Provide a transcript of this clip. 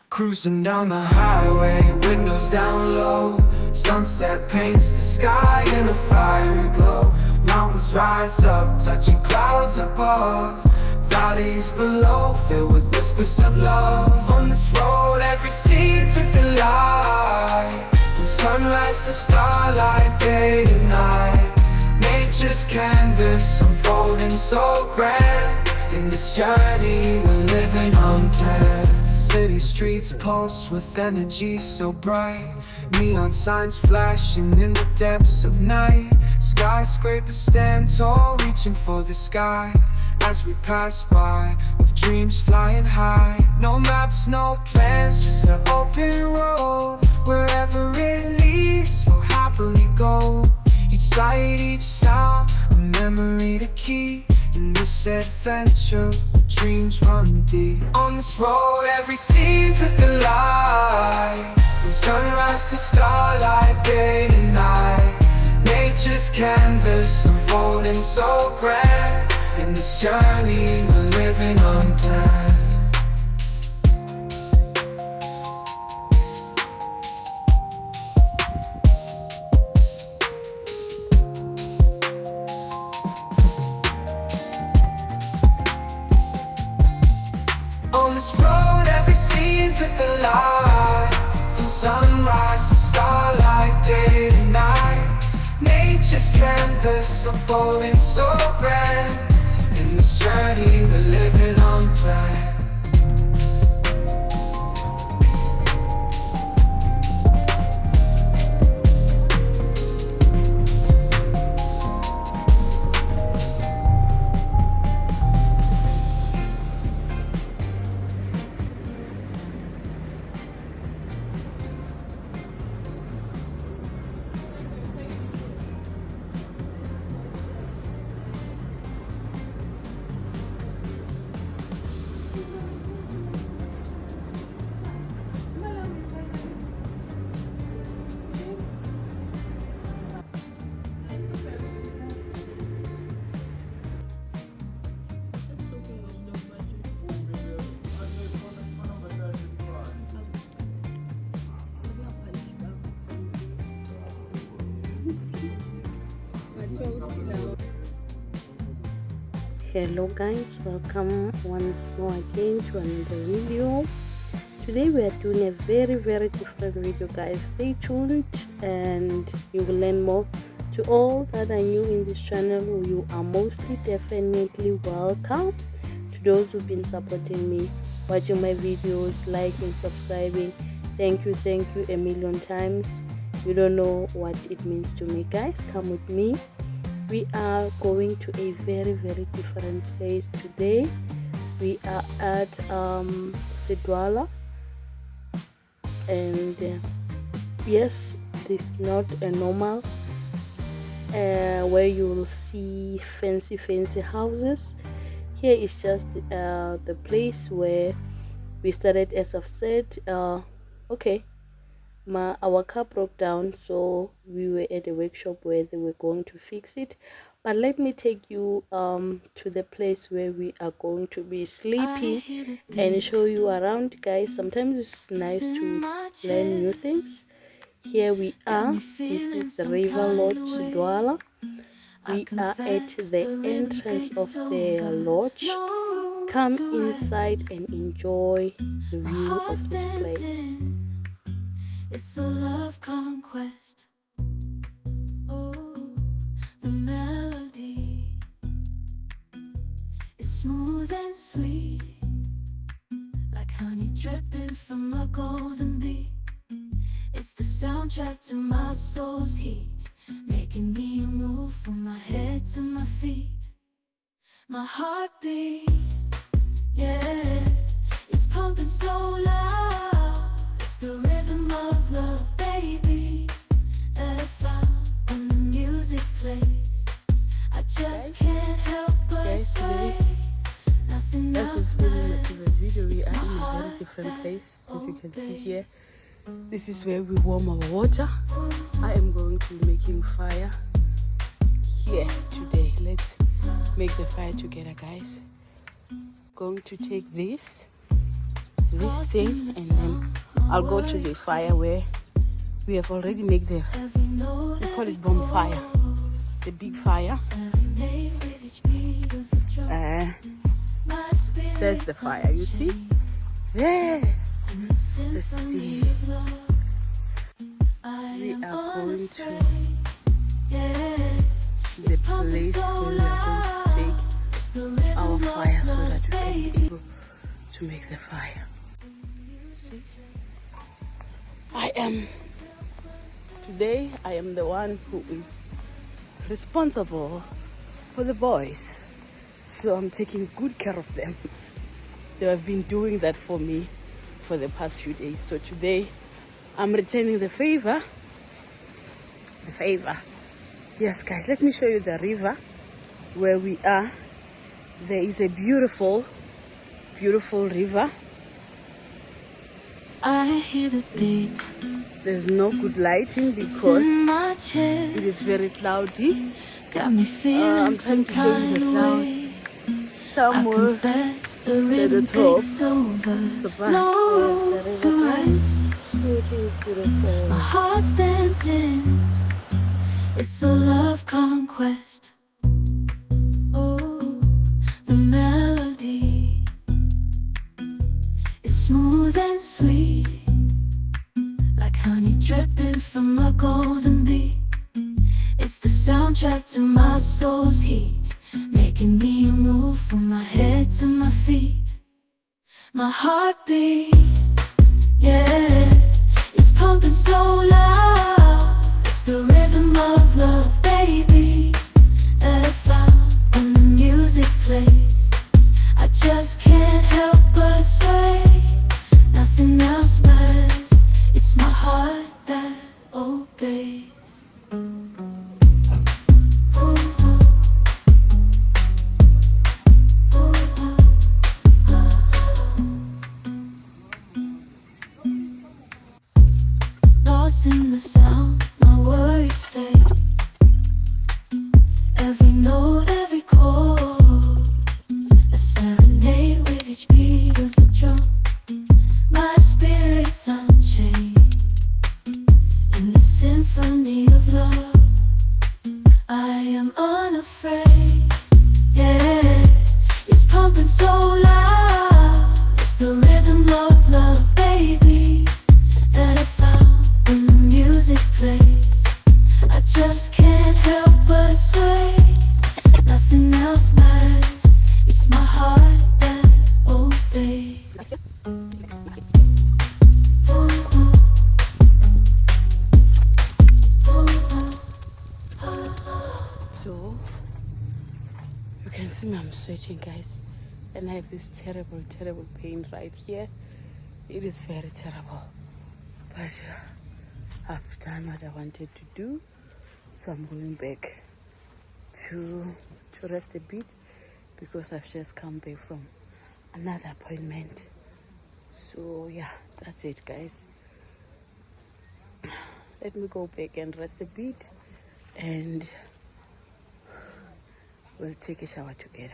Cruising down the highway, windows down low. Sunset paints the sky in a fiery glow. Mountains rise up, touching clouds above. Valleys below, filled with whispers of love. On this road, every scene's a delight. From sunrise to starlight, day to night. Nature's canvas unfolding so grand. In this journey, we're living unplanned. City streets pulse with energy so bright. Neon signs flashing in the depths of night. Skyscrapers stand tall, reaching for the sky. As we pass by, with dreams flying high. No maps, no plans, just an open road. Wherever it leads, we'll happily go. Each sight, each sound, a memory to keep. In this adventure, dreams run deep. On this road, every scene's a delight. From sunrise to starlight, day to night. Nature's canvas unfolding so grand. In this journey, we're living unplanned. On this road, every scene's a delight. From sunrise to starlight, day to night. Nature's canvas unfolding so grand. In this journey, we're living unplanned. Hello guys, welcome once more again to another video. Today we are doing a very different video, guys. Stay tuned and you will learn more. To all that are new in this channel, you are mostly definitely welcome. To those who've been supporting me, watching my videos, liking, subscribing, thank you a million times. You don't know what it means to me, guys. Come with me. We are going to a very different place today. We are at Sidwala, and yes, this is not a normal where you will see fancy houses. Here is just the place where we started. As I've said, okay, our car broke down, so we were at a workshop where they were going to fix it. But let me take you to the place where we are going to be sleeping and show you around, guys. Sometimes it's nice to learn new things. Here we are. This is the River Lodge Sidwala. We are at the entrance of the lodge. Come inside and enjoy the view of this place. It's a love conquest. Oh, the melody. It's smooth and sweet, like honey dripping from a golden bee. It's the soundtrack to my soul's heat, making me move from my head to my feet. My heartbeat, yeah, it's pumping so loud. The rhythm of love, baby, that I found when the music plays. I just can't help but sway. Nothing else As you've seen in the previous video, we are in a very different place. As you can see here, this is where we warm our water. I am going to be making fire here today. Let's make the fire together, guys. Going to take this this thing, and then I'll go to the fire where we have already made the, we call it bonfire, the big fire. There's the fire, you see? There, the sea. We are going to the place where we are going to take our fire so that we can be able to make the fire. See? Today I am the one who is responsible for the boys. So I'm taking good care of them. They have been doing that for me for the past few days. So today I'm returning the favor. Yes, guys, let me show you the river where we are. There is a beautiful, beautiful river. I hear the beat. There's no good lighting because it is very cloudy. Got me feeling some kind of way. Somewhere the rhythm takes over. No to rest. My heart's dancing. It's a love conquest. Oh, the melody. It's smooth and sweet, like honey dripping from a golden bee. It's the soundtrack to my soul's heat, making me move from my head to my feet. My heartbeat, yeah, it's pumping so loud. It's the rhythm of love, baby, that I found when the music plays. I just can't help but sway. Nothing else matters. It's my heart that obeys. Lost in the sound, my worries fade. Every note, every chord, a serenade with each beat of the drum. My spirit's unchained in the symphony of love. I am unafraid, yeah, it's pumping so loud. It's the rhythm of love, baby, that I found when the music plays. I just can't help but sway. Nothing else matters. It's my heart that obeys. So you can see me, I'm sweating, guys, and I have this terrible pain right here. It is very terrible, but I've done what I wanted to do, so I'm going back to rest a bit because I've just come back from another appointment. So yeah, that's it, guys. Let me go back and rest a bit, and we'll take a shower together.